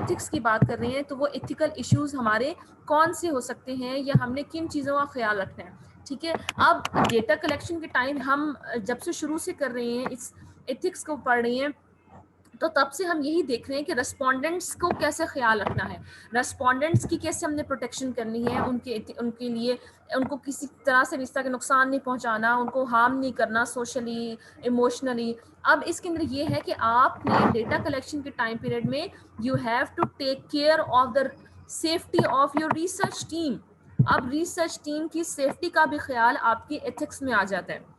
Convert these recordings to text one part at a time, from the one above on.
Ethics की बात कर रहे हैं तो वो एथिकल इश्यूज हमारे कौन से हो सकते हैं या हमने किन चीज़ों का ख्याल रखना है, ठीक है। अब डेटा कलेक्शन के टाइम हम जब से शुरू से कर रहे हैं, इस एथिक्स को पढ़ रहे हैं, तो तब से हम यही देख रहे हैं कि रेस्पोंडेंट्स को कैसे ख्याल रखना है, रेस्पोंडेंट्स की कैसे हमने प्रोटेक्शन करनी है, उनके लिए उनको किसी तरह से रिश्ता के नुकसान नहीं पहुंचाना, उनको हार्म नहीं करना सोशली, इमोशनली। अब इसके अंदर ये है कि आपने डेटा कलेक्शन के टाइम पीरियड में you have to take care of the safety of your research team. अब रिसर्च टीम की सेफ्टी का भी ख्याल आपकी एथिक्स में आ जाता है।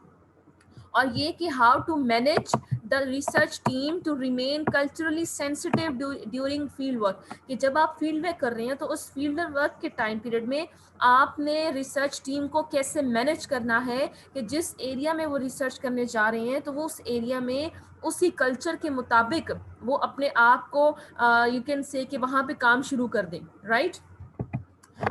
और ये कि how to manage the research team to remain culturally sensitive during field work, कि जब आप फील्ड वर्क कर रहे हैं तो उस फील्ड वर्क के टाइम पीरियड में आपने रिसर्च टीम को कैसे मैनेज करना है कि जिस एरिया में वो रिसर्च करने जा रहे हैं तो वो उस एरिया में उसी कल्चर के मुताबिक वो अपने आप को यू कैन से कि वहाँ पे काम शुरू कर दें, राइट।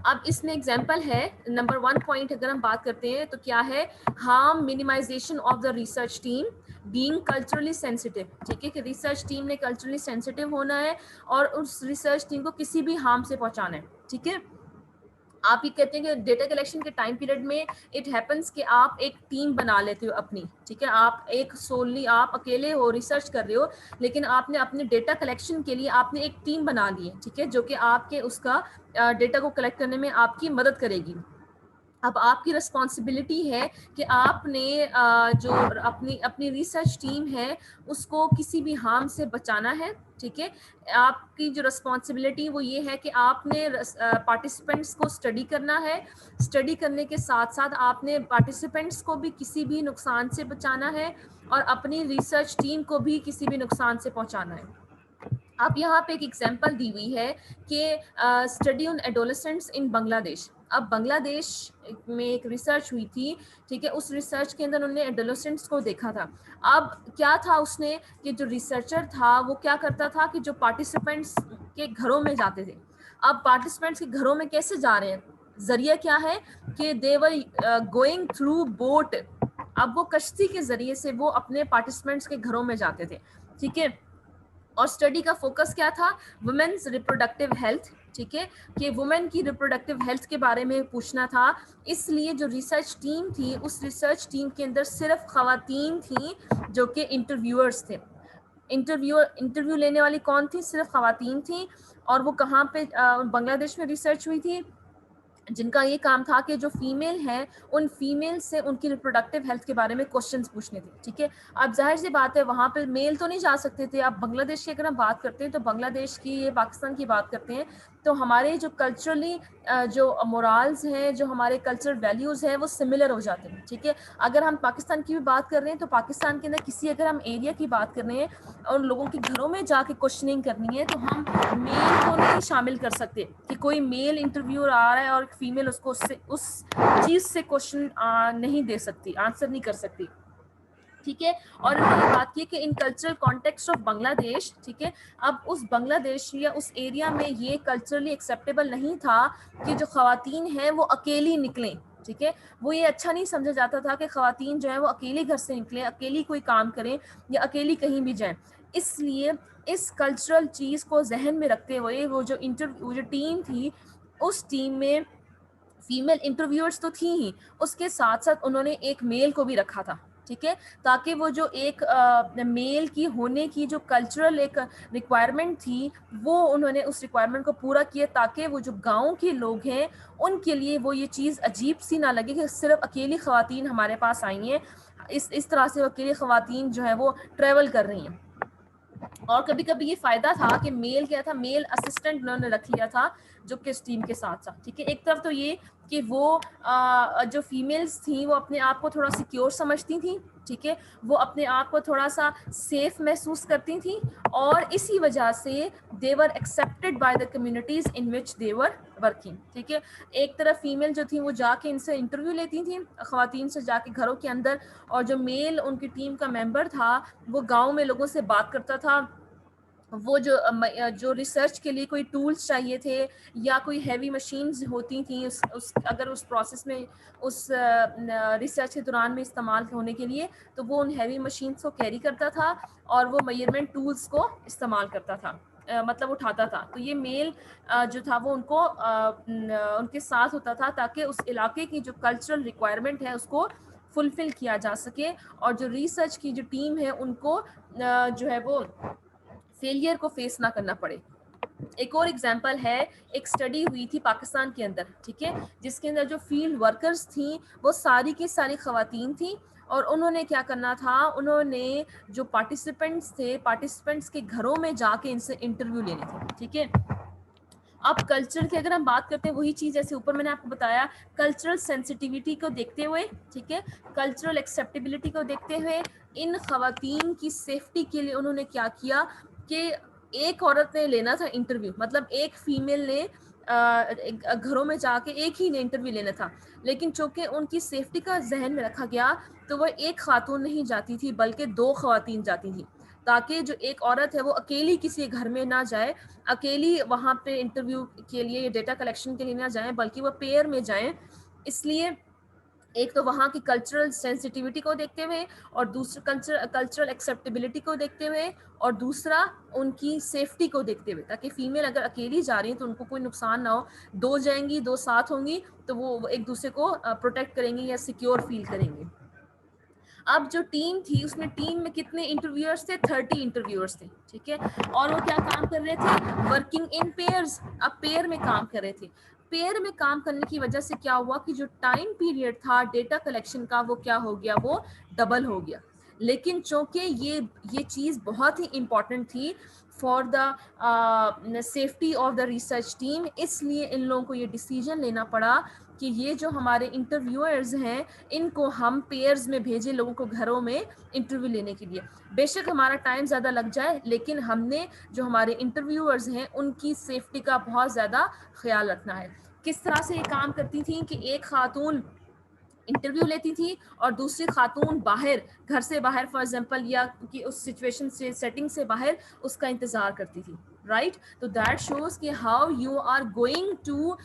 अब इसमें एग्जाम्पल है नंबर 1 पॉइंट अगर हम बात करते हैं तो क्या है, harm minimisation of the research team being culturally sensitive, ठीक है, कि रिसर्च टीम ने कल्चरली सेंसिटिव होना है और उस रिसर्च टीम को किसी भी हार्म से पहुंचाना है, ठीक है। आप ये कहते हैं कि डेटा कलेक्शन के टाइम पीरियड में इट हैपन्स कि आप एक टीम बना लेते हो अपनी, ठीक है, आप एक सोलली आप अकेले हो रिसर्च कर रहे हो, लेकिन आपने अपने डेटा कलेक्शन के लिए आपने एक टीम बना ली है, ठीक है, जो कि आपके उसका डेटा को कलेक्ट करने में आपकी मदद करेगी। अब आपकी रिस्पॉन्सिबिलिटी है कि आपने जो अपनी अपनी रिसर्च टीम है उसको किसी भी हार्म से बचाना है, ठीक है। आपकी जो रिस्पॉन्सिबिलिटी वो ये है कि आपने पार्टिसिपेंट्स को स्टडी करना है, स्टडी करने के साथ साथ आपने पार्टिसिपेंट्स को भी किसी भी नुकसान से बचाना है और अपनी रिसर्च टीम को भी किसी भी नुकसान से पहुंचाना है। अब यहाँ पे एक एग्जांपल दी हुई है कि स्टडी ऑन एडोलेसेंट्स इन बांग्लादेश। अब बांग्लादेश में एक रिसर्च हुई थी, ठीक है, उस रिसर्च के अंदर उन्होंने एडोलेसेंट्स को देखा था। अब क्या था उसने कि जो रिसर्चर था वो क्या करता था कि जो पार्टिसिपेंट्स के घरों में जाते थे। अब पार्टिसिपेंट्स के घरों में कैसे जा रहे हैं, जरिया क्या है कि दे वर गोइंग थ्रू बोट। अब वो कश्ती के जरिए से वो अपने पार्टिसिपेंट्स के घरों में जाते थे, ठीक है। और स्टडी का फोकस क्या था, वुमेन्स रिप्रोडक्टिव हेल्थ, ठीक है, कि वुमेन की रिप्रोडक्टिव हेल्थ के बारे में पूछना था। इसलिए जो रिसर्च टीम थी उस रिसर्च टीम के अंदर सिर्फ खवातीन थी जो कि इंटरव्यूअर्स थे। इंटरव्यू लेने वाली कौन थी, सिर्फ खवातीन थी। और वो कहाँ पे, बांग्लादेश में रिसर्च हुई थी, जिनका ये काम था कि जो फीमेल हैं उन फीमेल से उनकी रिप्रोडक्टिव हेल्थ के बारे में क्वेश्चंस पूछने थे, ठीक है। अब जाहिर सी बात है वहाँ पे मेल तो नहीं जा सकते थे। अब बांग्लादेश की अगर हम बात करते हैं तो बांग्लादेश की, ये पाकिस्तान की बात करते हैं तो हमारे जो कल्चरली जो मोरल्स हैं, जो हमारे कल्चरल वैल्यूज़ हैं वो सिमिलर हो जाते हैं, ठीक है। अगर हम पाकिस्तान की भी बात कर रहे हैं तो पाकिस्तान के अंदर किसी अगर हम एरिया की बात कर रहे हैं और लोगों के घरों में जाके क्वेश्चनिंग करनी है तो हम मेल को नहीं शामिल कर सकते कि कोई मेल इंटरव्यूअर आ रहा है और फीमेल उसको उससे उस चीज़ से क्वेश्चन नहीं दे सकती, आंसर नहीं कर सकती, ठीक है। और उन्होंने बात की कि इन कल्चरल कॉन्टेक्स्ट ऑफ बांग्लादेश, ठीक है, अब उस बांग्लादेश या उस एरिया में ये कल्चरली एक्सेप्टेबल नहीं था कि जो खवातीन हैं वो अकेली निकलें, ठीक है। वो ये अच्छा नहीं समझा जाता था कि खवातीन जो है वो अकेली घर से निकलें, अकेली कोई काम करें या अकेली कहीं भी जाएं। इसलिए इस कल्चरल चीज़ को जहन में रखते हुए वो जो टीम थी उस टीम में फीमेल इंटरव्यूअर्स तो थी ही, उसके साथ साथ उन्होंने एक मेल को भी रखा था, ठीक है, ताकि वो जो एक मेल की होने की जो कल्चरल एक रिक्वायरमेंट थी वो उन्होंने उस रिक्वायरमेंट को पूरा किया, ताकि वो जो गांव के लोग हैं उनके लिए वो ये चीज़ अजीब सी ना लगे कि सिर्फ अकेली ख़वातीन हमारे पास आई हैं, इस तरह से अकेली ख़वातीन जो है वो ट्रैवल कर रही हैं। और कभी कभी ये फायदा था कि मेल क्या था, मेल असिस्टेंट उन्होंने रख लिया था जो कि इस टीम के साथ साथ, ठीक है। एक तरफ तो ये कि वो जो फीमेल्स थी वो अपने आप को थोड़ा सिक्योर समझती थी, ठीक है, वो अपने आप को थोड़ा सा सेफ महसूस करती थी और इसी वजह से they were accepted by the communities in which they were working, ठीक है। एक तरफ फीमेल जो थी वो जाके इनसे इंटरव्यू लेती थी खवातीन से जाके घरों के अंदर, और जो मेल उनकी टीम का मेंबर था वो गांव में लोगों से बात करता था। वो जो रिसर्च के लिए कोई टूल्स चाहिए थे या कोई हैवी मशीन्स होती थी उस अगर उस प्रोसेस में उस रिसर्च के दौरान में इस्तेमाल होने के लिए, तो वो उन हैवी मशीन्स को कैरी करता था और वो मेजरमेंट टूल्स को इस्तेमाल करता था। मतलब उठाता था। तो ये मेल जो था वो उनको उनके साथ होता था ताकि उस इलाके की जो कल्चरल रिक्वायरमेंट है उसको फुलफिल किया जा सके, और जो रिसर्च की जो टीम है उनको जो है वो फेलियर को फेस ना करना पड़े। एक और एग्जांपल है, एक स्टडी हुई थी पाकिस्तान के अंदर, ठीक है, जिसके अंदर जो फील्ड वर्कर्स थी वो सारी की सारी खवातीन थी, और उन्होंने क्या करना था, उन्होंने जो पार्टिसिपेंट्स थे, पार्टिसिपेंट्स के घरों में जाके इनसे इंटरव्यू लेने थे, ठीक है। अब कल्चर की अगर हम बात करते हैं, वही चीज़ जैसे ऊपर मैंने आपको बताया, कल्चरल सेंसिटिविटी को देखते हुए, ठीक है, कल्चरल एक्सेप्टेबिलिटी को देखते हुए, इन खवातीन की सेफ्टी के लिए उन्होंने क्या किया कि एक औरत ने लेना था इंटरव्यू, मतलब एक फीमेल ने घरों में जाके एक ही ने इंटरव्यू लेना था, लेकिन चूंकि उनकी सेफ्टी का जहन में रखा गया तो वह एक खातून नहीं जाती थी बल्कि 2 खवातीन जाती थी, ताकि जो एक औरत है वो अकेली किसी घर में ना जाए, अकेली वहाँ पे इंटरव्यू के लिए, डेटा कलेक्शन के लिए ना जाएं, बल्कि वो पेयर में जाएं। इसलिए एक तो वहाँ की कल्चरल सेंसिटिविटी को देखते हुए, और दूसरा कल्चरल एक्सेप्टेबिलिटी को देखते हुए, और दूसरा उनकी सेफ्टी को देखते हुए, ताकि फीमेल अगर अकेली जा रही है तो उनको कोई नुकसान ना हो, 2 जाएंगी 2 साथ होंगी तो वो एक दूसरे को प्रोटेक्ट करेंगी या सिक्योर फील करेंगी। अब जो टीम थी उसमें टीम में कितने इंटरव्यूअर्स थे, 30 इंटरव्यूअर्स थे, ठीक है, और वो क्या काम कर रहे थे, वर्किंग इन पेयर्स। अब पेयर में काम कर रहे थे, पेयर में काम करने की वजह से क्या हुआ कि जो टाइम पीरियड था डेटा कलेक्शन का वो क्या हो गया, वो डबल हो गया। लेकिन चूंकि ये चीज़ बहुत ही इंपॉर्टेंट थी for the safety of the research team, इसलिए इन लोगों को ये डिसीजन लेना पड़ा कि ये जो हमारे इंटरव्यूअर्स हैं इनको हम पेयर्स में भेजें, लोगों को घरों में इंटरव्यू लेने के लिए। बेशक हमारा टाइम ज़्यादा लग जाए, लेकिन हमने जो हमारे इंटरव्यूअर्स हैं उनकी सेफ्टी का बहुत ज़्यादा ख्याल रखना है। किस तरह से ये काम करती थी कि एक खातून इंटरव्यू लेती थी और दूसरी खातून बाहर, घर से बाहर फॉर एग्जांपल, या कि उस सिचुएशन से, सेटिंग से बाहर उसका इंतज़ार करती थी, राइट। तो दैट शोज कि how you are going to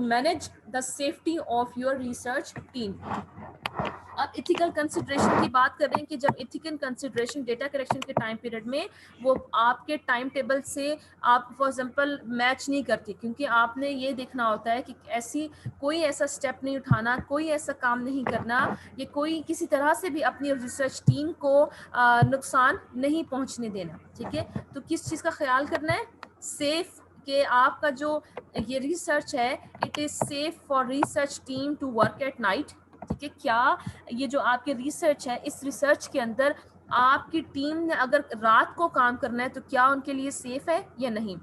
manage the safety of your research team. अब इथिकल कंसिडरेशन की बात कर रहे हैं कि जब इथिकल कंसिडरेशन डेटा कलेक्शन के टाइम पीरियड में वो आपके टाइम टेबल से आप फॉर एग्जांपल मैच नहीं करती, क्योंकि आपने ये देखना होता है कि कोई ऐसा स्टेप नहीं उठाना, कोई ऐसा काम नहीं करना, ये कोई किसी तरह से भी अपनी रिसर्च टीम को नुकसान नहीं पहुंचने देना, ठीक है। तो किस चीज़ का ख्याल करना है, सेफ, कि आपका जो ये रिसर्च है it is safe for research team to work at night, ठीक है। क्या ये जो आपके रिसर्च है, इस रिसर्च के अंदर आपकी टीम ने अगर रात को काम करना है तो क्या उनके लिए सेफ है या नहीं।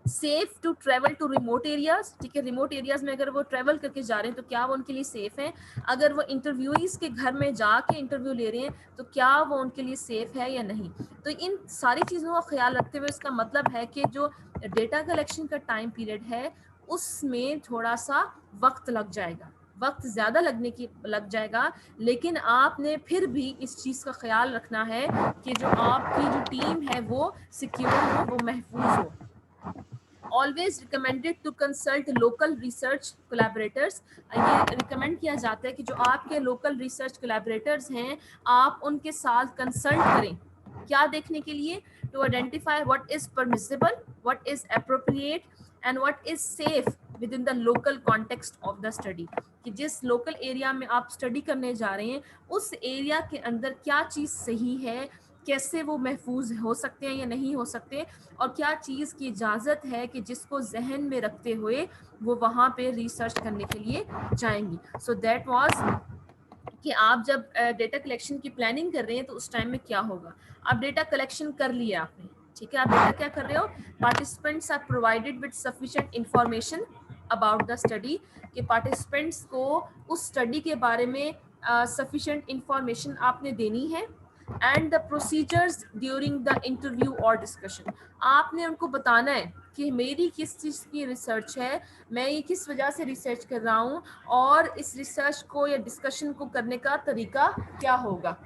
Safe to travel to remote areas, ठीक है, रिमोट एरियाज में अगर वो ट्रेवल करके जा रहे हैं तो क्या वो उनके लिए सेफ है। अगर वो इंटरव्यूईज के घर में जाके इंटरव्यू ले रहे हैं तो क्या वो उनके लिए सेफ है या नहीं। तो इन सारी चीज़ों का ख्याल रखते हुए इसका मतलब है कि जो डेटा कलेक्शन का टाइम पीरियड है उसमें थोड़ा सा वक्त लग जाएगा, वक्त ज़्यादा लग जाएगा, लेकिन आपने फिर भी इस चीज़ का ख्याल रखना है कि जो आपकी जो टीम है वो सिक्योर हो, वो महफूज हो। Always recommended to consult local research collaborators. ये रिकमेंड किया जाता है कि जो आपके लोकल रिसर्च कोलैबोरेटर्स हैं आप उनके साथ कंसल्ट करें, क्या देखने के लिए, to identify what is permissible, what is appropriate and what is safe within the local context of the study. कि जिस लोकल एरिया में आप स्टडी करने जा रहे हैं उस एरिया के अंदर क्या चीज़ सही है, कैसे वो महफूज हो सकते हैं या नहीं हो सकते, और क्या चीज़ की इजाज़त है कि जिसको जहन में रखते हुए वो वहाँ पे रिसर्च करने के लिए जाएंगी। सो दैट वाज कि आप जब डेटा कलेक्शन की प्लानिंग कर रहे हैं तो उस टाइम में क्या होगा। अब डेटा कलेक्शन कर लिया आपने, ठीक है, आप डेटा क्या कर रहे हो, participants are provided with sufficient information about the study, कि पार्टिसिपेंट्स को उस स्टडी के बारे में सफिशिएंट इंफॉर्मेशन आपने देनी है। And the procedures during the interview और डिस्कशन, आपने उनको बताना है कि मेरी किस चीज़ की रिसर्च है, मैं ये किस वजह से रिसर्च कर रहा हूँ, और इस रिसर्च को या डिस्कशन को करने का तरीका क्या होगा।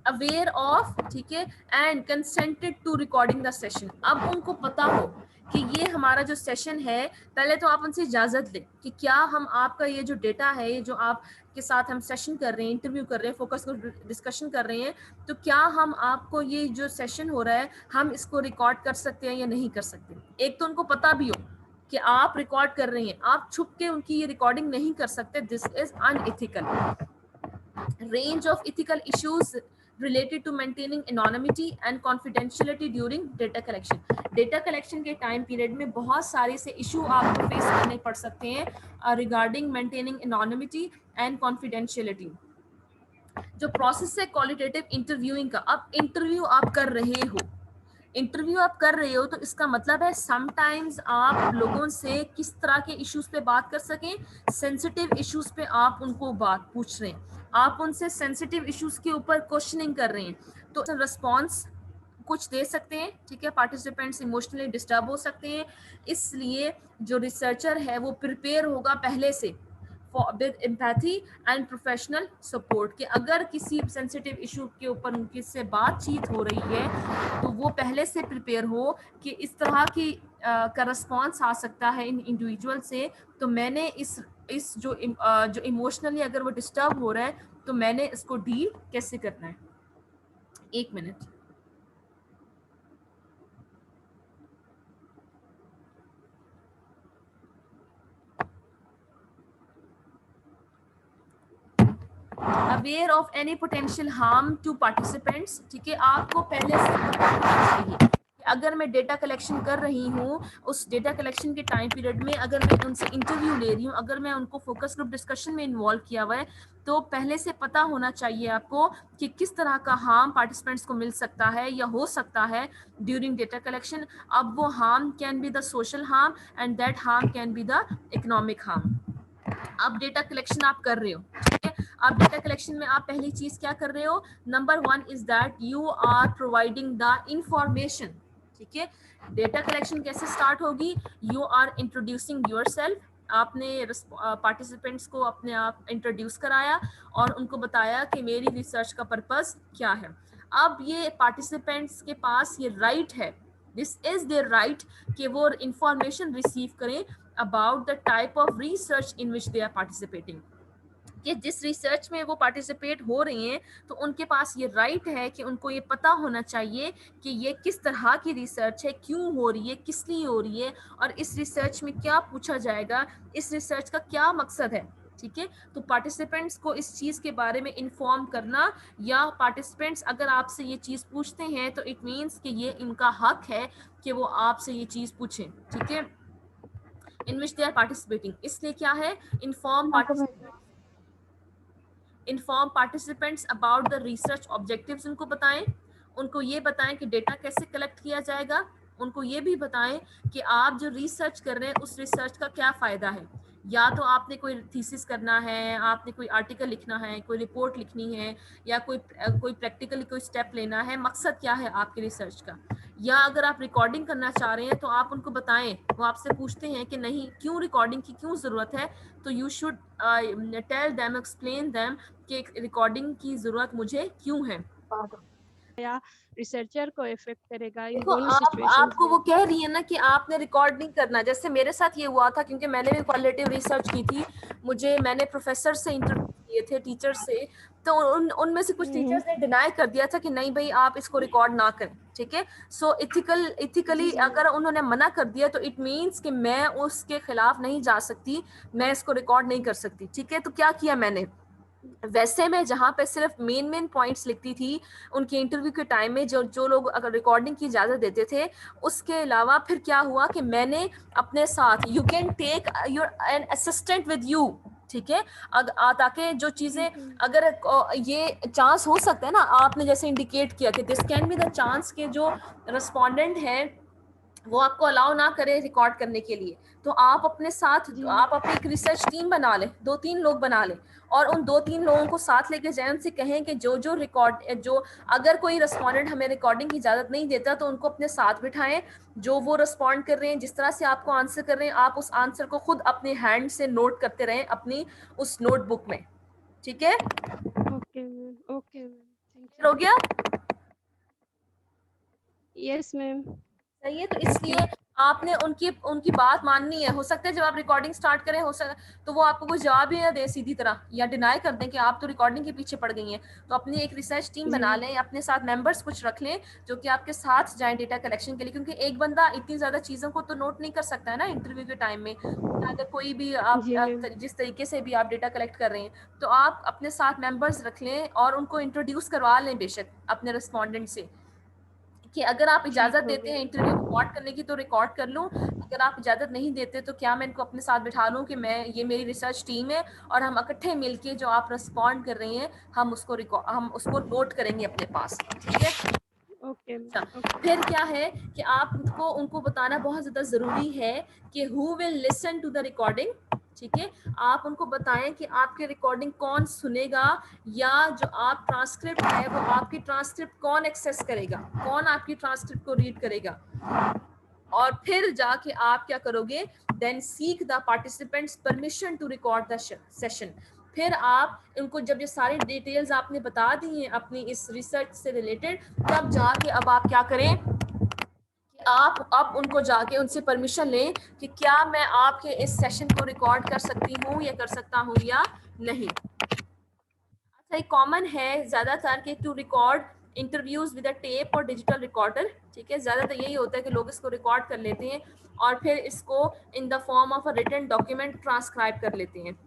अवेयर ऑफ, ठीक है, and consented to recording the session. अब उनको पता हो कि ये हमारा जो सेशन है, पहले तो आप उनसे इजाजत लें कि क्या हम आपका ये जो डेटा है, ये जो आप के साथ हम सेशन कर रहे हैं, इंटरव्यू कर रहे हैं, फोकस ग्रुप डिस्कशन कर रहे हैं, तो क्या हम आपको ये जो सेशन हो रहा है हम इसको रिकॉर्ड कर सकते हैं या नहीं कर सकते। एक तो उनको पता भी हो कि आप रिकॉर्ड कर रहे हैं, आप छुप के उनकी ये रिकॉर्डिंग नहीं कर सकते, this is unethical. range of ethical issues related to maintaining anonymity and confidentiality during data collection। data collection के time period में बहुत सारे से issue आपको face करने पड़ सकते हैं regarding maintaining anonymity and confidentiality। जो process है qualitative interviewing का, अब interview आप कर रहे हो, इंटरव्यू आप कर रहे हो, तो इसका मतलब है समटाइम्स आप लोगों से किस तरह के इश्यूज पे बात कर सकें, सेंसिटिव इश्यूज पे आप उनको बात पूछ रहे हैं, आप उनसे सेंसिटिव इश्यूज के ऊपर क्वेश्चनिंग कर रहे हैं, तो रिस्पॉन्स कुछ दे सकते हैं, ठीक है। पार्टिसिपेंट्स इमोशनली डिस्टर्ब हो सकते हैं, इसलिए जो रिसर्चर है वो प्रिपेयर होगा पहले से with empathy and professional support, कि अगर किसी सेंसिटिव इशू के ऊपर उनकी से बातचीत हो रही है तो वो पहले से प्रिपेयर हो कि इस तरह की का रिस्पॉन्स आ सकता है इन इंडिविजुअल से, तो मैंने इस जो इमोशनली अगर वो डिस्टर्ब हो रहा है तो मैंने इसको डील कैसे करना है। एक minute, aware of any potential harm to participants, ठीक है। आपको पहले से पता होना चाहिए कि अगर मैं डेटा कलेक्शन कर रही हूँ, उस डेटा कलेक्शन के टाइम पीरियड में अगर मैं उनसे इंटरव्यू ले रही हूँ, अगर मैं उनको फोकस ग्रुप डिस्कशन में इन्वॉल्व किया हुआ है, तो पहले से पता होना चाहिए आपको कि किस तरह का हार्म पार्टिसिपेंट्स को मिल सकता है या हो सकता है ड्यूरिंग डेटा कलेक्शन। अब वो harm can be the social harm and that harm can be the economic harm. अब डेटा कलेक्शन आप कर रहे हो, ठीक है। अब डेटा कलेक्शन में आप पहली चीज क्या कर रहे हो, number 1 is that you are providing the information, ठीक है। डेटा कलेक्शन कैसे स्टार्ट होगी, यू आर इंट्रोड्यूसिंग योरसेल्फ, आपने पार्टिसिपेंट्स को अपने आप इंट्रोड्यूस कराया और उनको बताया कि मेरी रिसर्च का पर्पस क्या है। अब ये पार्टिसिपेंट्स के पास ये राइट है, दिस इज देयर राइट, कि वो इंफॉर्मेशन रिसीव करें about the type of research in which they are participating, कि जिस रिसर्च में वो पार्टिसिपेट हो रही हैं, तो उनके पास ये राइट है कि उनको ये पता होना चाहिए कि ये किस तरह की रिसर्च है, क्यों हो रही है, किस लिए हो रही है, और इस रिसर्च में क्या पूछा जाएगा, इस रिसर्च का क्या मकसद है, ठीक है। तो पार्टिसिपेंट्स को इस चीज़ के बारे में इन्फॉर्म करना, या पार्टिसिपेंट्स अगर आपसे ये चीज़ पूछते हैं तो इट मीन्स कि ये इनका हक है कि वो आपसे ये चीज़ पूछें, ठीक है, in which they are participating। इसलिए क्या है, inform participants about the research objectives, उनको बताएं, उनको ये बताएं कि डेटा कैसे कलेक्ट किया जाएगा, उनको ये भी बताएं कि आप जो रिसर्च कर रहे हैं उस रिसर्च का क्या फ़ायदा है, या तो आपने कोई थीसिस करना है, आपने कोई आर्टिकल लिखना है, कोई रिपोर्ट लिखनी है, या कोई प्रैक्टिकली कोई स्टेप लेना है, मकसद क्या है आपके रिसर्च का, या अगर आप रिकॉर्डिंग करना चाह रहे हैं तो आप उनको बताएं, वो आपसे पूछते हैं कि नहीं क्यों रिकॉर्डिंग की क्यों ज़रूरत है, तो you should tell them, explain them कि रिकॉर्डिंग की ज़रूरत मुझे क्यों है, या रिसर्चर को इफेक्ट करेगा इन देखो दोनों आप सिचुएशंस आपको में। वो कह रही है ना कि आपने रिकॉर्ड नहीं करना, जैसे मेरे साथ ये हुआ था, क्योंकि मैंने भी क्वालिटेटिव रिसर्च की थी, मैंने प्रोफेसर से इंटरव्यू किए थे, टीचर से, तो उनमें से कुछ टीचर्स ने डिनाई कर दिया था कि नहीं भाई आप इसको रिकॉर्ड ना करें, ठीक है। सो इथिकली अगर उन्होंने मना कर दिया तो इट मीन्स कि मैं उसके खिलाफ नहीं जा सकती, मैं इसको रिकॉर्ड नहीं कर सकती, ठीक है। तो क्या किया मैंने, वैसे मैं जहाँ पे सिर्फ मेन पॉइंट्स लिखती थी उनके इंटरव्यू के टाइम में, जो लोग अगर रिकॉर्डिंग की इजाज़त देते थे, उसके अलावा फिर क्या हुआ कि मैंने अपने साथ, you can take your an assistant with you, ठीक है, ताकि जो चीज़ें अगर ये चांस हो सकता है ना, आपने जैसे इंडिकेट किया कि this can be the chance के जो रिस्पोंडेंट है वो आपको अलाउ ना करे रिकॉर्ड करने के लिए, तो आप अपने साथ आप अपनी एक रिसर्च टीम बना लें, 2-3 लोग बना लें, और उन 2-3 लोगों को साथ लेके जाएं, उनसे कहें कि जो अगर कोई रिस्पोंडेंट हमें रिकॉर्डिंग की इजाज़त नहीं देता तो उनको अपने साथ बिठाएं, जो वो रिस्पॉन्ड कर रहे हैं, जिस तरह से आपको आंसर कर रहे हैं, आप उस आंसर को खुद अपने हैंड से नोट करते रहें अपनी उस नोटबुक में, ठीक है। ओके ओके, हो गया? Yes ma'am. सही है। तो इसलिए आपने उनकी उनकी बात माननी है। हो सकता है जब आप रिकॉर्डिंग स्टार्ट करें हो सकता तो वो आपको कोई जवाब ही ना दे सीधी तरह, या डिनाई कर दें कि आप तो रिकॉर्डिंग के पीछे पड़ गई हैं। तो अपनी एक रिसर्च टीम जी बना लें, अपने साथ मेंबर्स कुछ रख लें जो कि आपके साथ जाएं डेटा कलेक्शन के लिए, क्योंकि एक बंदा इतनी ज्यादा चीजों को तो नोट नहीं कर सकता है ना इंटरव्यू के टाइम में। अगर कोई भी आप जी मैम। जिस तरीके से भी आप डेटा कलेक्ट कर रहे हैं, तो आप अपने साथ मेंबर्स रख लें और उनको इंट्रोड्यूस करवा लें बेशक अपने रिस्पॉन्डेंट से, कि अगर आप ठीक इजाजत हो देते गया। हैं इंटरव्यू रिकॉर्ड करने की तो रिकॉर्ड कर लूं, अगर आप इजाजत नहीं देते तो क्या मैं इनको अपने साथ बिठा लूं कि मैं ये मेरी रिसर्च टीम है और हम इकट्ठे मिलके जो आप रिस्पॉन्ड कर रही हैं हम उसको नोट करेंगे अपने पास। ठीक है। ओके अच्छा, ओके। फिर क्या है कि आप उनको बताना बहुत ज़्यादा ज़रूरी है कि who will listen to the recording. ठीक है, आप उनको बताएं कि आपके रिकॉर्डिंग कौन सुनेगा, या जो आप ट्रांसक्रिप्ट है वो आपकी ट्रांसक्रिप्ट कौन एक्सेस करेगा, कौन आपकी ट्रांसक्रिप्ट को रीड करेगा। और फिर जाके आप क्या करोगे, then seek the participants permission to record the session. फिर आप उनको जब ये सारी डिटेल्स आपने बता दी हैं अपनी इस रिसर्च से रिलेटेड, तब जाके अब आप क्या करें कि आप अब उनको जाके उनसे परमिशन लें कि क्या मैं आपके इस सेशन को रिकॉर्ड कर सकती हूँ या कर सकता हूँ या नहीं। अच्छा, एक कॉमन है ज़्यादातर कि to record interviews with a tape और डिजिटल रिकॉर्डर। ठीक है, ज़्यादातर यही होता है कि लोग इसको रिकॉर्ड कर लेते हैं और फिर इसको in the form of a written document transcribe कर लेते हैं।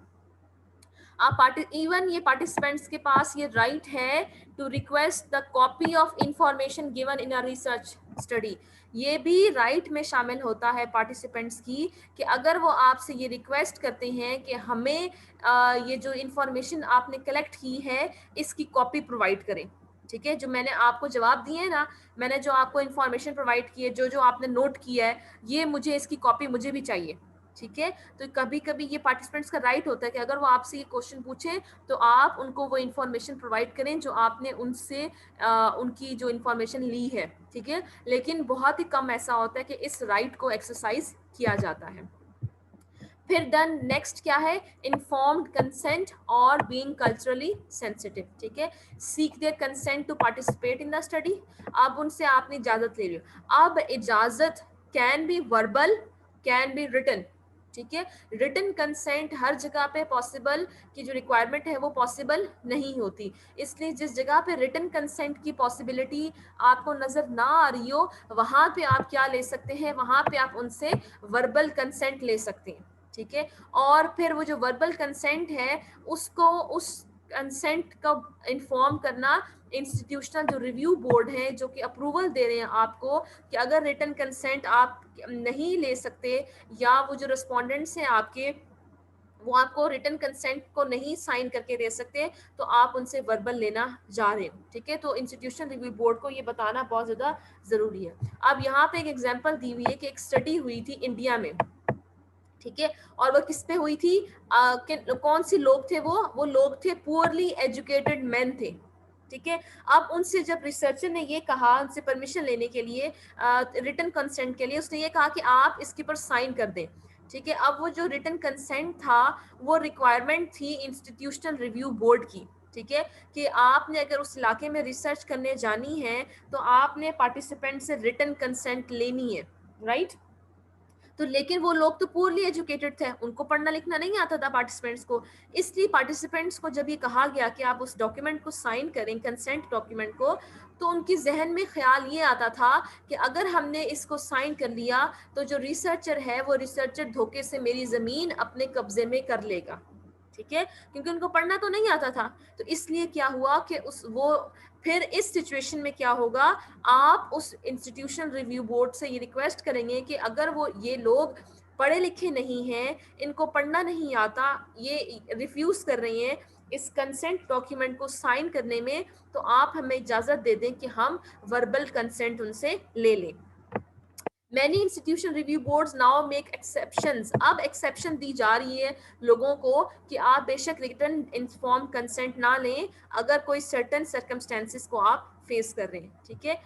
आप इवन ये पार्टिसिपेंट्स के पास ये राइट है to request the copy of information given in a research study. ये भी राइट में शामिल होता है पार्टिसिपेंट्स की कि अगर वो आपसे ये रिक्वेस्ट करते हैं कि हमें ये जो इंफॉर्मेशन आपने कलेक्ट की है इसकी कॉपी प्रोवाइड करें। ठीक है, जो मैंने आपको जवाब दिए ना, मैंने जो आपको इंफॉर्मेशन प्रोवाइड की है, जो जो आपने नोट किया है, ये मुझे इसकी कॉपी मुझे भी चाहिए। ठीक है, तो कभी कभी ये पार्टिसिपेंट्स का राइट होता है कि अगर वो आपसे ये क्वेश्चन पूछें तो आप उनको वो इन्फॉर्मेशन प्रोवाइड करें जो आपने उनसे उनकी जो इन्फॉर्मेशन ली है। ठीक है, लेकिन बहुत ही कम ऐसा होता है कि इस राइट को एक्सरसाइज किया जाता है। फिर डन नेक्स्ट क्या है, इन्फॉर्म्ड कंसेंट और बीइंग कल्चरली सेंसिटिव। ठीक है, seek their consent to participate in the study. अब उनसे आपने इजाजत ले ली। अब इजाजत can be verbal, can be written. ठीक है, रिटन कंसेंट हर जगह पे पॉसिबल की जो रिक्वायरमेंट है वो पॉसिबल नहीं होती, इसलिए जिस जगह पे रिटन कंसेंट की पॉसिबिलिटी आपको नजर ना आ रही हो वहां पे आप क्या ले सकते हैं, वहां पे आप उनसे वर्बल कंसेंट ले सकते हैं। ठीक है, और फिर वो जो वर्बल कंसेंट है उसको उस कंसेंट का इन्फॉर्म करना इंस्टीट्यूशनल जो रिव्यू बोर्ड है जो कि अप्रूवल दे रहे हैं आपको कि अगर रिटन कंसेंट आप नहीं ले सकते या वो जो रिस्पोंडेंट्स हैं आपके वो आपको रिटन कंसेंट को नहीं साइन करके दे सकते तो आप उनसे वर्बल लेना जा रहे हो। ठीक है, तो इंस्टीट्यूशन रिव्यू बोर्ड को ये बताना बहुत ज़्यादा ज़रूरी है। अब यहाँ पे एक एग्जांपल दी हुई है कि एक स्टडी हुई थी इंडिया में। ठीक है, और वो किस पे हुई थी, कौन से लोग थे, वो लोग थे पुअरली एजुकेटेड मैन थे। ठीक है, अब उनसे जब रिसर्चर ने ये कहा उनसे परमिशन लेने के लिए रिटन कंसेंट के लिए, उसने ये कहा कि आप इसके पर साइन कर दें। ठीक है, अब वो जो रिटन कंसेंट था वो रिक्वायरमेंट थी इंस्टीट्यूशनल रिव्यू बोर्ड की। ठीक है, कि आपने अगर उस इलाके में रिसर्च करने जानी है तो आपने पार्टिसिपेंट से रिटन कंसेंट लेनी है, राइट। तो लेकिन वो लोग तो पूरली एजुकेटेड थे, उनको पढ़ना लिखना नहीं आता था पार्टिसिपेंट्स को, इसलिए पार्टिसिपेंट्स को जब ये कहा गया कि आप उस डॉक्यूमेंट को साइन करें, कंसेंट डॉक्यूमेंट को, तो उनकी जहन में ख्याल ये आता था कि अगर हमने इसको साइन कर लिया तो जो रिसर्चर है वो रिसर्चर धोखे से मेरी ज़मीन अपने कब्जे में कर लेगा। ठीक है, क्योंकि उनको पढ़ना तो नहीं आता था, तो इसलिए क्या हुआ कि फिर इस सिचुएशन में क्या होगा, आप उस इंस्टीट्यूशन रिव्यू बोर्ड से ये रिक्वेस्ट करेंगे कि अगर वो ये लोग पढ़े लिखे नहीं हैं, इनको पढ़ना नहीं आता, ये रिफ्यूज कर रही हैं इस कंसेंट डॉक्यूमेंट को साइन करने में, तो आप हमें इजाजत दे दें कि हम वर्बल कंसेंट उनसे ले लें। Many institution review boards now make exceptions. अब exception दी जा रही है लोगों को कि आप बेशक written informed consent ना लें अगर कोई certain circumstances को आप face कर रहे हैं। ठीक है,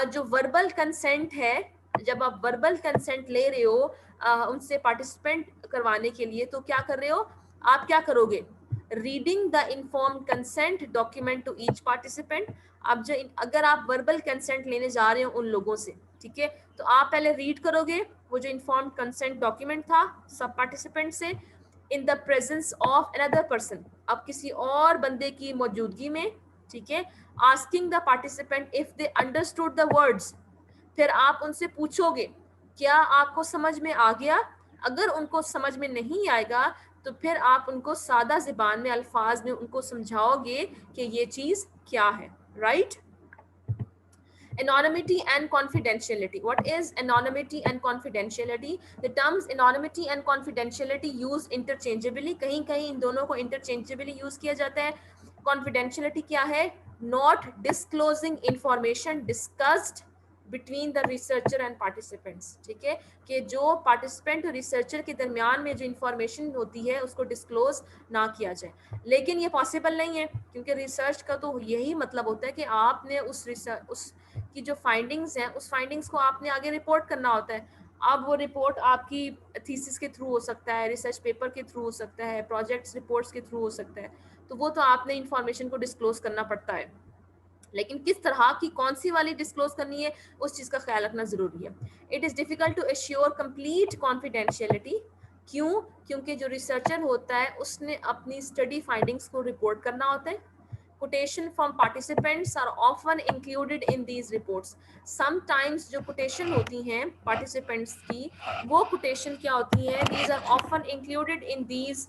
जो verbal consent है, जब आप verbal consent ले रहे हो उनसे participant करवाने के लिए, तो क्या कर रहे हो आप, क्या करोगे, reading the informed consent document to each participant. अब जो अगर आप वर्बल कंसेंट लेने जा रहे हो उन लोगों से, ठीक है, तो आप पहले रीड करोगे वो जो इन्फॉर्म्ड कंसेंट डॉक्यूमेंट था सब पार्टिसिपेंट से, in the presence of another person, अब किसी और बंदे की मौजूदगी में, ठीक है, asking the participant if they understood the words, फिर आप उनसे पूछोगे क्या आपको समझ में आ गया, अगर उनको समझ में नहीं आएगा तो फिर आप उनको सादा ज़बान में अल्फाज में उनको समझाओगे कि ये चीज़ क्या है, right. Anonymity and confidentiality. What is anonymity and confidentiality? The terms anonymity and confidentiality used interchangeably. कहीं कहीं इन दोनों को interchangeably use किया जाता है। Confidentiality क्या है? Not disclosing information discussed between the researcher and participants. ठीक है, कि जो पार्टिसिपेंट और रिसर्चर के दरमियान में जो इंफॉर्मेशन होती है उसको डिस्क्लोज ना किया जाए, लेकिन ये पॉसिबल नहीं है क्योंकि रिसर्च का तो यही मतलब होता है कि आपने उस की जो फाइंडिंग्स हैं उस फाइंडिंग्स को आपने आगे रिपोर्ट करना होता है। अब वो रिपोर्ट आपकी थीसिस के थ्रू हो सकता है, रिसर्च पेपर के थ्रू हो सकता है, प्रोजेक्ट्स रिपोर्ट्स के थ्रू हो सकता है, तो वो तो आपने इंफॉर्मेशन को डिस्क्लोज करना पड़ता है, लेकिन किस तरह की कौन सी वाली डिस्क्लोज करनी है उस चीज़ का ख्याल रखना ज़रूरी है। It is difficult to assure complete confidentiality. क्यों? क्योंकि जो रिसर्चर होता है उसने अपनी स्टडी फाइंडिंग्स को रिपोर्ट करना होता है। Quotation from participants are often included in these reports. Sometimes जो quotation होती हैं participants की, वो quotation क्या होती हैं? These are often included in these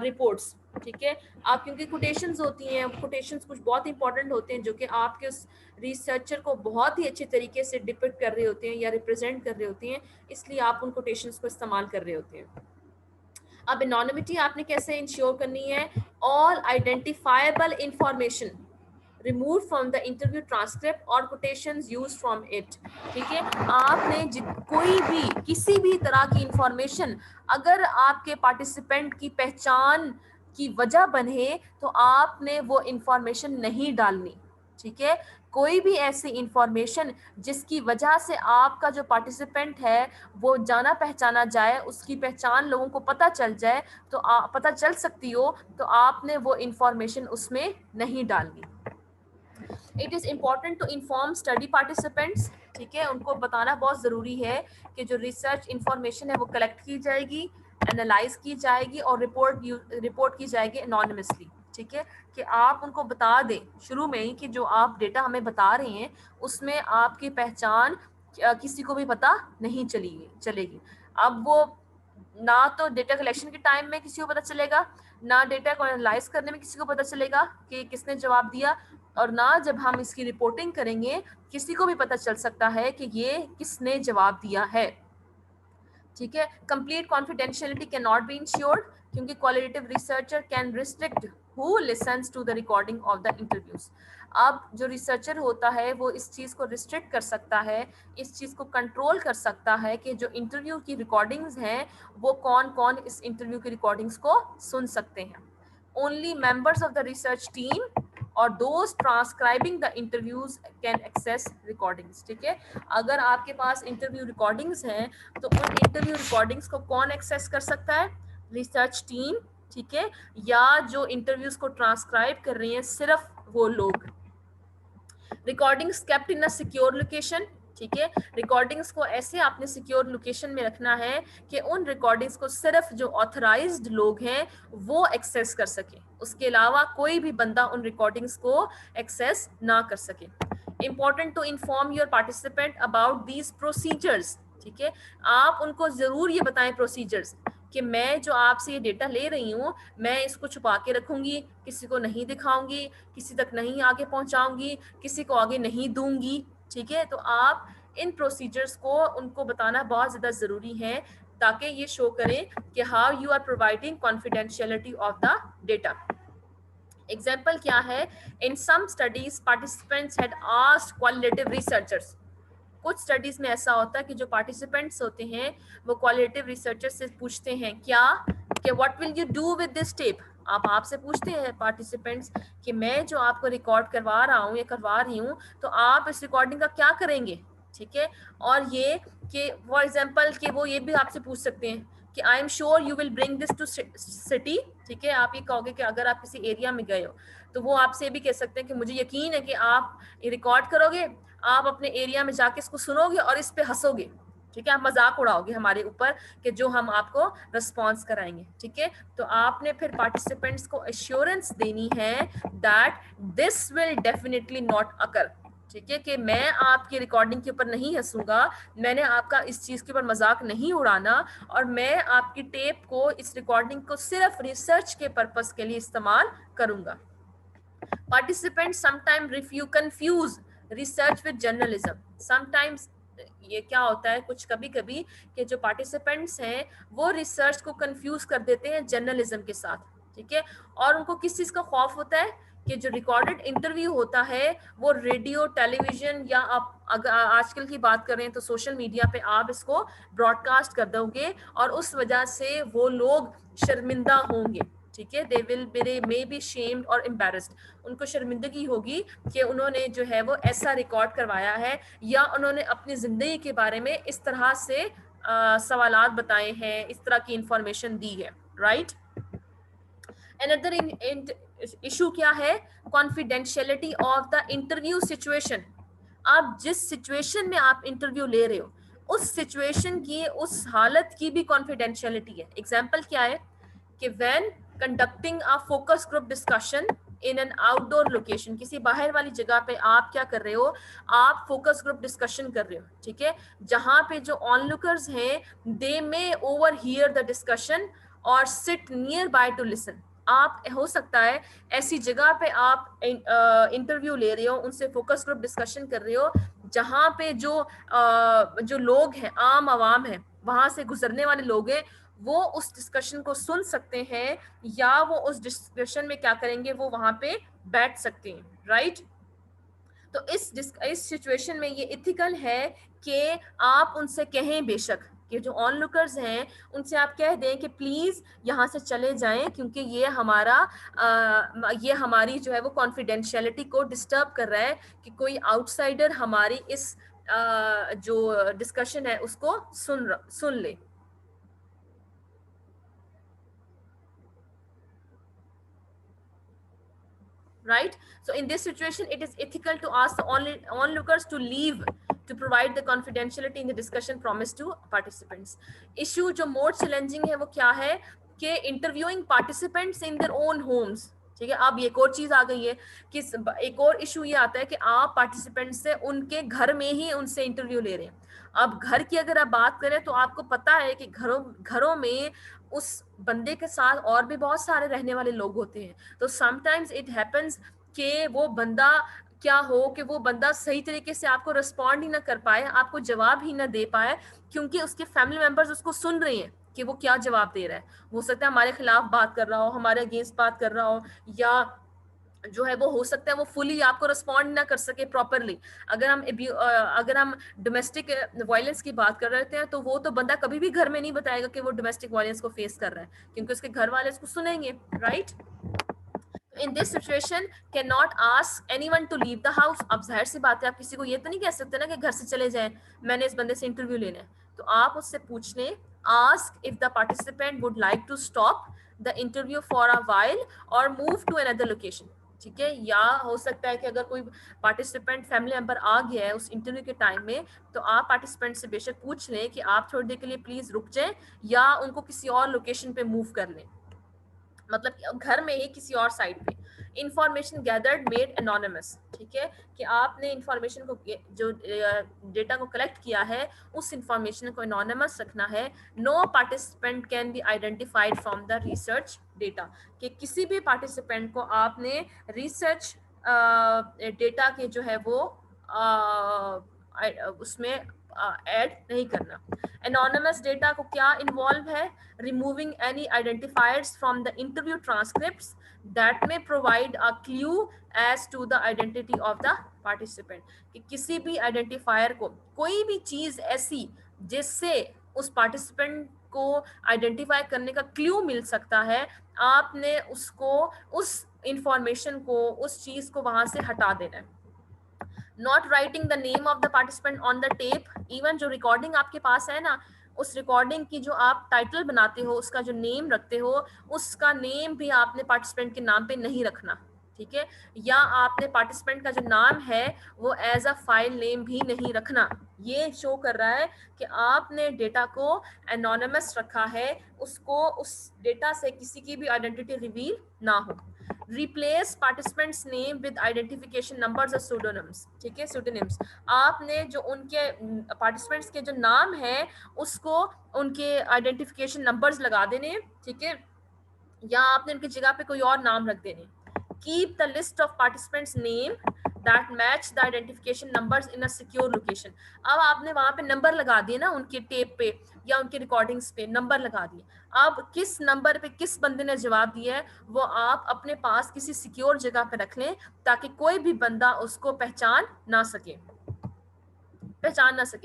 reports. ठीक है, आप क्योंकि quotations होती हैं, quotations कुछ बहुत इंपॉर्टेंट होते हैं जो कि आपके उस रिसर्चर को बहुत ही अच्छे तरीके से डिपिक्ट कर रहे होते हैं या रिप्रेजेंट कर रहे होते हैं, इसलिए आप उन quotations को इस्तेमाल कर रहे होते हैं। अब एनोनिमिटी आपने कैसे इंश्योर करनी है? All identifiable information remove from the interview transcript और कोटेशंस यूज्ड फ्रॉम इट। ठीक है, आपने कोई भी किसी भी तरह की इंफॉर्मेशन अगर आपके पार्टिसिपेंट की पहचान की वजह बने तो आपने वो इंफॉर्मेशन नहीं डालनी। ठीक है, कोई भी ऐसी इंफॉर्मेशन जिसकी वजह से आपका जो पार्टिसिपेंट है वो जाना पहचाना जाए, उसकी पहचान लोगों को पता चल जाए, तो पता चल सकती हो, तो आपने वो इंफॉर्मेशन उसमें नहीं डालनी। It is important to inform study participants. ठीक है, उनको बताना बहुत ज़रूरी है कि जो रिसर्च इंफॉर्मेशन है वो कलेक्ट की जाएगी, एनालाइज की जाएगी और रिपोर्ट की जाएगी एनोनिमसली। ठीक है, कि आप उनको बता दें शुरू में ही कि जो आप डेटा हमें बता रहे हैं उसमें आपकी पहचान किसी को भी पता नहीं चलेगी। अब वो ना तो डेटा कलेक्शन के टाइम में किसी को पता चलेगा, ना डेटा को एनालाइज करने में किसी को पता चलेगा कि किसने जवाब दिया, और ना जब हम इसकी रिपोर्टिंग करेंगे किसी को भी पता चल सकता है कि ये किसने जवाब दिया है। ठीक है, complete confidentiality can not be ensured क्योंकि qualitative researcher can restrict who listens to the recording of the interviews. अब जो रिसर्चर होता है वो इस चीज़ को रिस्ट्रिक्ट कर सकता है, इस चीज़ को कंट्रोल कर सकता है कि जो इंटरव्यू की रिकॉर्डिंग्स हैं वो कौन कौन इस इंटरव्यू की रिकॉर्डिंग्स को सुन सकते हैं। Only members of the research team और दोस्त transcribing the interviews can access recordings. ठीक है, अगर आपके पास इंटरव्यू रिकॉर्डिंग्स हैं तो उन इंटरव्यू रिकॉर्डिंग्स को कौन एक्सेस कर सकता है? Research team. ठीक है, या जो इंटरव्यूज को ट्रांसक्राइब कर रही हैं सिर्फ वो लोग। Recordings kept in a secure location. ठीक है, रिकॉर्डिंग्स को ऐसे आपने सिक्योर लोकेशन में रखना है कि उन रिकॉर्डिंग्स को सिर्फ जो ऑथराइज्ड लोग हैं वो एक्सेस कर सके, उसके अलावा कोई भी बंदा उन रिकॉर्डिंग्स को एक्सेस ना कर सके। Important to inform your participant about these procedures. ठीक है, आप उनको जरूर ये बताएं प्रोसीजर्स कि मैं जो आपसे ये डेटा ले रही हूँ मैं इसको छुपा के रखूंगी, किसी को नहीं दिखाऊंगी, किसी तक नहीं आगे पहुंचाऊंगी, किसी को आगे नहीं दूंगी। ठीक है, तो आप इन प्रोसीजर्स को उनको बताना बहुत ज़्यादा ज़रूरी है ताकि ये शो करें कि how you are providing confidentiality of the data. Example क्या है? In some studies participants had asked qualitative researchers. कुछ स्टडीज में ऐसा होता है कि जो पार्टिसिपेंट्स होते हैं वो क्वालिटेटिव रिसर्चर से पूछते हैं क्या कि what will you do with this tape. आप आपसे पूछते हैं पार्टिसिपेंट्स कि मैं जो आपको रिकॉर्ड करवा रहा हूँ या करवा रही हूँ तो आप इस रिकॉर्डिंग का क्या करेंगे। ठीक है, और ये कि फॉर एग्जांपल कि वो ये भी आपसे पूछ सकते हैं कि I am sure you will bring this to city, ठीक है, आप ये कहोगे कि अगर आप किसी एरिया में गए हो तो वो आपसे भी कह सकते हैं कि मुझे यकीन है कि आप ये रिकॉर्ड करोगे, आप अपने एरिया में जाके इसको सुनोगे और इस पे हंसोगे, ठीक है, आप मजाक उड़ाओगे हमारे ऊपर कि जो हम आपको रिस्पॉन्स कराएंगे, ठीक है। तो आपने फिर पार्टिसिपेंट्स को एश्योरेंस देनी है that this will definitely not occur, ठीक है, कि मैं आपकी रिकॉर्डिंग के ऊपर नहीं हंसूंगा, मैंने आपका इस चीज के ऊपर मजाक नहीं उड़ाना, और मैं आपकी टेप को, इस रिकॉर्डिंग को सिर्फ रिसर्च के पर्पस के लिए इस्तेमाल करूंगा। Participant sometime confuse research with journalism. Sometimes ये क्या होता है कुछ कभी कभी कि जो पार्टिसिपेंट्स हैं वो रिसर्च को कंफ्यूज कर देते हैं जर्नलिज्म के साथ, ठीक है, और उनको किस चीज का खौफ होता है कि जो रिकॉर्डेड इंटरव्यू होता है वो रेडियो, टेलीविजन, या आप अगर आजकल की बात करें तो सोशल मीडिया पे आप इसको ब्रॉडकास्ट कर दोगे और उस वजह से वो लोग शर्मिंदा होंगे, ठीक है, दे मे बी शेम्ड और एम्बैरेस्ड, उनको शर्मिंदगी होगी कि उन्होंने जो है वो ऐसा रिकॉर्ड करवाया है या उन्होंने अपनी जिंदगी के बारे में इस तरह से सवालात बताए हैं, इस तरह की इंफॉर्मेशन दी है, राइट। अनदर इशू क्या है, confidentiality of the interview situation. आप जिस सिचुएशन में आप इंटरव्यू ले रहे हो उस सिचुएशन की, उस हालत की भी कॉन्फिडेंशियलिटी है। एग्जाम्पल क्या है कि when conducting a focus group discussion in an outdoor location, किसी बाहर वाली जगह पे आप क्या कर रहे हो, आप फोकस ग्रुप डिस्कशन कर रहे हो, ठीक है, जहां पे जो ऑनलुकर्स हैं दे मे ओवर हियर द डिस्कशन और seat near by two listen. आप हो सकता है ऐसी जगह पे आप इंटरव्यू ले रहे हो, उनसे फोकस ग्रुप डिस्कशन कर रहे हो जहां पे जो लोग हैं, आम आवाम है, वहां से गुजरने वाले लोग हैं, वो उस डिस्कशन को सुन सकते हैं या वो उस डिस्कशन में क्या करेंगे, वो वहां पे बैठ सकते हैं, राइट। तो इस सिचुएशन में ये इथिकल है कि आप उनसे कहें बेशक कि जो ऑन लुकर्स हैं उनसे आप कह दें कि प्लीज यहाँ से चले जाएं क्योंकि ये हमारी जो है वो कॉन्फिडेंशियलिटी को डिस्टर्ब कर रहा है कि कोई आउटसाइडर हमारी इस जो डिस्कशन है उसको सुन ले। Right? So in this situation, it is ethical to ask the onlookers to leave to provide the confidentiality in the discussion promised to participants. Issue जो more challenging है वो क्या है कि interviewing participants in their own homes, ठीक है। अब एक और चीज आ गई है कि एक और इशू ये आता है कि आप पार्टिसिपेंट से उनके घर में ही उनसे इंटरव्यू ले रहे हैं। अब घर की अगर आप बात करें तो आपको पता है कि घरों में उस बंदे के साथ और भी बहुत सारे रहने वाले लोग होते हैं, तो समटाइम्स इट हैपेंस कि वो बंदा क्या हो कि वो बंदा सही तरीके से आपको रिस्पॉन्ड ही ना कर पाए, आपको जवाब ही ना दे पाए, क्योंकि उसके फैमिली मेंबर्स उसको सुन रहे हैं कि वो क्या जवाब दे रहा है। हो सकता है हमारे खिलाफ बात कर रहा हो, हमारे अगेंस्ट बात कर रहा हो, या जो है वो हो सकता है वो फुली आपको रिस्पॉन्ड ना कर सके प्रॉपरली। अगर हम डोमेस्टिक वायलेंस की बात कर रहे हैं तो वो तो बंदा कभी भी घर में नहीं बताएगा कि वो डोमेस्टिक वायलेंस को फेस कर रहा है, क्योंकि उसके घर वाले उसको सुनेंगे, right. In this situation cannot ask anyone to leave the house। अब जाहिर सी बात है आप किसी को ये तो नहीं कह सकते ना कि घर से चले जाएं, मैंने इस बंदे से इंटरव्यू लेना है, तो आप उससे पूछ लें, ask if the participant would like to stop the interview for a while or move to another location, ठीक है। या हो सकता है कि अगर कोई पार्टिसिपेंट फैमिली मेंबर आ गया है उस इंटरव्यू के टाइम में, तो आप पार्टिसिपेंट से बेशक पूछ लें कि आप थोड़ी देर के लिए प्लीज रुक जाएं या उनको किसी और लोकेशन पे मूव कर लें, मतलब घर में ही किसी और साइड पे। इंफॉर्मेशन गैदर्ड मेड एनोनिमस, ठीक है, कि आपने इंफॉर्मेशन को, जो डेटा को कलेक्ट किया है उस इंफॉर्मेशन को एनोनिमस रखना है। No participant can be identified from the research data, कि किसी भी पार्टिसिपेंट को आपने रिसर्च डेटा के जो है वो उसमें ऐड नहीं करना। एनोनिमस डेटा को क्या इन्वॉल्व है, removing any identifiers from the interview transcripts that may provide a clue as to the identity of the participant, कि किसी भी आइडेंटिफायर को, कोई भी चीज ऐसी जिससे उस पार्टिसिपेंट को आइडेंटिफाई करने का क्लू मिल सकता है, आपने उसको, उस इंफॉर्मेशन को, उस चीज को वहां से हटा देना है। Not writing the name of the participant on the tape, even जो रिकॉर्डिंग आपके पास है ना, उस रिकॉर्डिंग की जो आप टाइटल बनाते हो, उसका जो नेम रखते हो, उसका नेम भी आपने पार्टिसिपेंट के नाम पे नहीं रखना, ठीक है। या आपने पार्टिसिपेंट का जो नाम है वो एज अ फाइल नेम भी नहीं रखना। ये शो कर रहा है कि आपने डेटा को एनोनिमस रखा है, उसको उस डेटा से किसी की भी आइडेंटिटी रिवील ना हो। Replace participants name with identification numbers और सूडोनिम्स, ठीक है, सूडोनिम्स। आपने जो उनके पार्टिसिपेंट्स के जो नाम है उसको उनके आइडेंटिफिकेशन नंबर्स लगा देने, ठीक है, या आपने उनकी जगह पे कोई और नाम रख देने। Keep the list of participants name that match the identification numbers in a secure location. अब आपने वहां पे नंबर लगा दिए ना, उनके टेप पे या उनके रिकॉर्डिंग्स पे नंबर लगा दिए। अब किस नंबर पे किस बंदे ने जवाब दिया है वो आप अपने पास किसी सिक्योर जगह पे रख लें, ताकि कोई भी बंदा उसको पहचान ना सके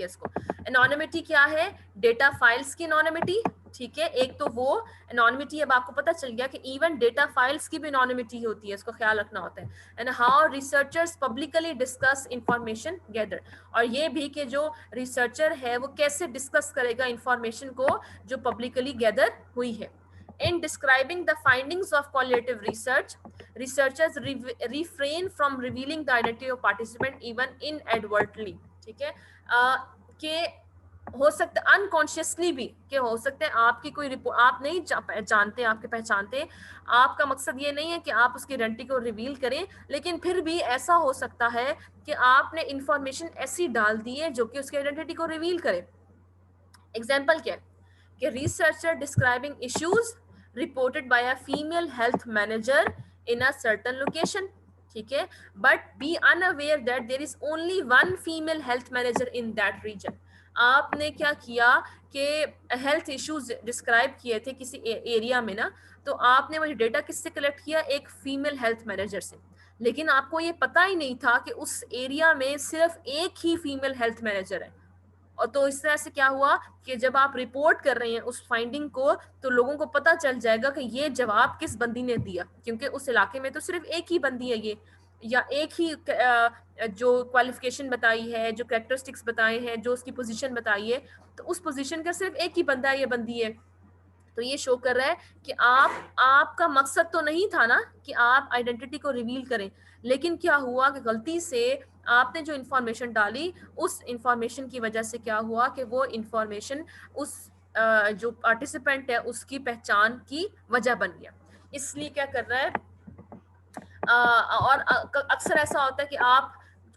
इसको। एनोनिमिटी क्या है? डेटा फाइल्स की एनोनिमिटी, ठीक है। एक तो वो एनोनिमिटी, अब आपको पता चल गया कि इवन डेटा फाइल्स की भी एनोनिमिटी होती है, इसको ख्याल रखना होता है। And how researchers publicly discuss information gather, और ये भी कि जो रिसर्चर है वो कैसे डिस्कस करेगा इंफॉर्मेशन को जो पब्लिकली गैदर हुई है। In describing the findings of qualitative research, researchers refrain from revealing the identity of participant even inadvertently, ठीक है। कि हो सकता है अनकॉन्शियसली भी, कि हो सकता है आपकी कोई रिपोर्ट आप नहीं जानते, आपके पहचानते, आपका मकसद ये नहीं है कि आप उसकी आइडेंटिटी को रिवील करें, लेकिन फिर भी ऐसा हो सकता है कि आपने इंफॉर्मेशन ऐसी डाल दी है जो कि उसकी आइडेंटिटी को रिवील करे। एग्जाम्पल क्या है कि researcher describing issues reported by a female health manager in a certain location, ठीक है, but be unaware that there is only one female health manager in that region. आपने क्या किया कि हेल्थ इश्यूज डिस्क्राइब किए थे किसी एरिया में ना, तो आपने वो डेटा किससे कलेक्ट किया? एक फीमेल हेल्थ मैनेजर से, लेकिन आपको ये पता ही नहीं था कि उस एरिया में सिर्फ एक ही फीमेल हेल्थ मैनेजर है। और तो इस तरह से क्या हुआ कि जब आप रिपोर्ट कर रहे हैं उस फाइंडिंग को, तो लोगों को पता चल जाएगा कि ये जवाब किस बंदी ने दिया, क्योंकि उस इलाके में तो सिर्फ एक ही बंदी है ये, या एक ही जो क्वालिफिकेशन बताई है, जो कैरेक्टरिस्टिक्स बताए हैं, जो उसकी पोजीशन बताई है, तो उस पोजीशन का सिर्फ एक ही बंदा है, ये बंदी है। तो ये शो कर रहा है कि आपका मकसद तो नहीं था ना कि आप आइडेंटिटी को रिवील करें, लेकिन क्या हुआ कि गलती से आपने जो इंफॉर्मेशन डाली, उस इंफॉर्मेशन की वजह से क्या हुआ कि वो इंफॉर्मेशन उस जो पार्टिसिपेंट है उसकी पहचान की वजह बन गया। इसलिए क्या कर रहा है, और अक्सर ऐसा होता है कि आप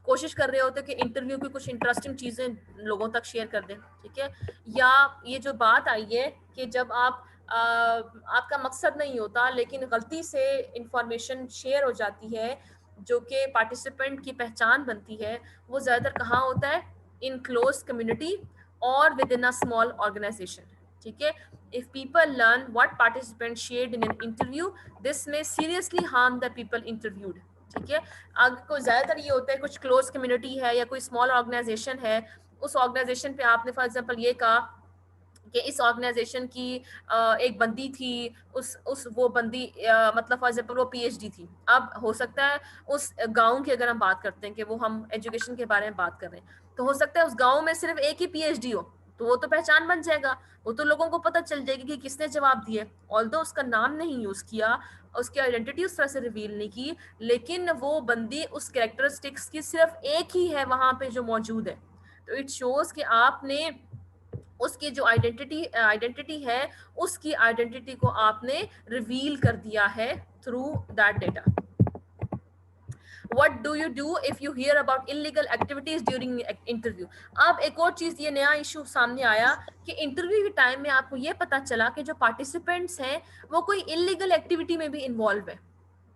कोशिश कर रहे होते हैं कि इंटरव्यू की कुछ इंटरेस्टिंग चीज़ें लोगों तक शेयर कर दें, ठीक है, या ये जो बात आई है कि जब आप आपका मकसद नहीं होता लेकिन गलती से इंफॉर्मेशन शेयर हो जाती है जो कि पार्टिसिपेंट की पहचान बनती है, वो ज़्यादातर कहाँ होता है? इन क्लोज कम्युनिटी और within a small organization, ठीक है। If people learn what participants shared in an interview, this may seriously harm the people interviewed, ठीक है। अगर कोई ज्यादातर ये होता है कुछ क्लोज कम्युनिटी है या कोई स्मॉल ऑर्गेनाइजेशन है, उस ऑर्गेनाइजेशन पे आपने फॉर एग्जांपल ये कहा कि इस ऑर्गेनाइजेशन की एक बंदी थी, उस वो बंदी मतलब फॉर एग्जांपल वो पीएचडी थी। अब हो सकता है उस गांव की अगर हम बात करते हैं कि वो हम एजुकेशन के बारे में बात कर रहे हैं, तो हो सकता है उस गांव में सिर्फ एक ही पीएचडी हो, तो वो तो पहचान बन जाएगा, वो तो लोगों को पता चल जाएगी कि किसने जवाब दिए। ऑल्दो उसका नाम नहीं यूज किया, उसकी आइडेंटिटी उस तरह से रिवील नहीं की, लेकिन वो बंदी उस कैरेक्टरिस्टिक्स की सिर्फ एक ही है वहां पे जो मौजूद है। तो इट शोज कि आपने उसकी जो आइडेंटिटी है, उसकी आइडेंटिटी को आपने रिवील कर दिया है through that data. What do you do if you hear about illegal activities during interview? अब एक और चीज, ये नया इशू सामने आया कि इंटरव्यू के टाइम में आपको ये पता चला कि जो पार्टिसिपेंट्स हैं वो कोई इलीगल एक्टिविटी में भी इन्वॉल्व है,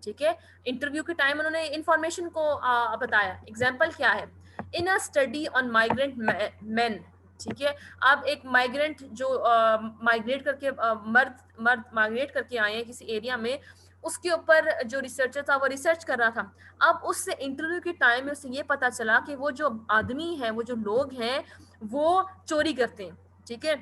ठीक है। इंटरव्यू के टाइम उन्होंने इंफॉर्मेशन को बताया। एग्जाम्पल क्या है? In a study on migrant men, ठीक है। अब एक माइग्रेंट जो माइग्रेट करके मर्द माइग्रेट करके आए हैं किसी एरिया में, उसके ऊपर जो रिसर्चर था वो रिसर्च कर रहा था। अब उससे इंटरव्यू के टाइम में उससे ये पता चला कि वो जो आदमी है, वो जो लोग हैं, वो चोरी करते हैं, ठीक है।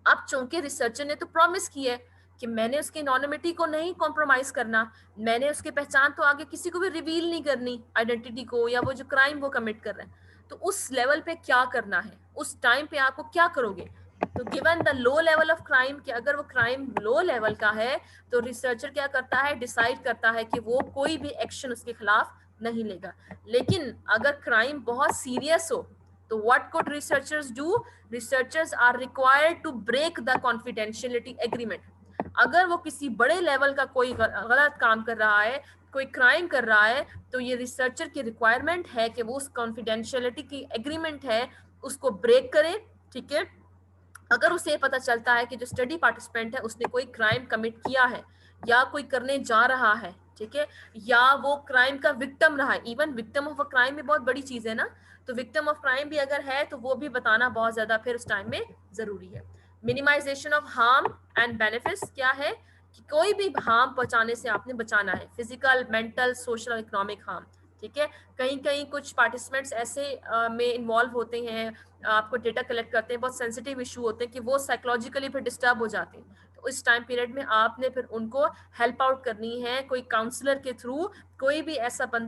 अब चूंकि रिसर्चर ने तो प्रॉमिस की है कि मैंने उसकी एनोनिमिटी को नहीं कॉम्प्रोमाइज करना, मैंने उसकी पहचान तो आगे किसी को भी रिवील नहीं करनी, आइडेंटिटी को, या वो जो क्राइम वो कमिट कर रहे हैं, तो उस लेवल पे क्या करना है, उस टाइम पे आपको क्या करोगे? तो given the low level of crime, कि अगर वो क्राइम लो लेवल का है तो रिसर्चर क्या करता है, डिसाइड करता है कि वो कोई भी एक्शन उसके खिलाफ नहीं लेगा। लेकिन अगर क्राइम बहुत सीरियस हो तो what could researchers do, researchers are required to break the confidentiality agreement. अगर वो किसी बड़े लेवल का कोई गलत काम कर रहा है, कोई क्राइम कर रहा है, तो ये रिसर्चर की रिक्वायरमेंट है कि वो उस कॉन्फिडेंशियलिटी की एग्रीमेंट है उसको ब्रेक करे, ठीक है। अगर उसे पता चलता है कि जो स्टडी पार्टिसिपेंट है उसने कोई क्राइम कमिट किया है या कोई करने जा रहा है, ठीक है, या वो क्राइम का विक्टिम रहा है, even victim of a crime भी बहुत बड़ी चीज है ना, तो विक्टिम ऑफ क्राइम भी अगर है तो वो भी बताना बहुत ज्यादा फिर उस टाइम में जरूरी है। Minimization of harm and benefits क्या है कि कोई भी हार्म पहुंचाने से आपने बचाना है, physical, mental, social, economic harm, ठीक है। कहीं कहीं कुछ पार्टिसिपेंट्स ऐसे में इन्वॉल्व होते हैं, आपको डेटा कलेक्ट करते हैं, बहुत सेंसिटिव इशू होते हैं कि वो साइकोलॉजिकली फिर डिस्टर्ब हो जाते हैं, तो इस टाइम पीरियड में आपने फिर उनको हेल्प आउट करनी है, कोई काउंसलर के थ्रू, कोई भी ऐसा बंदा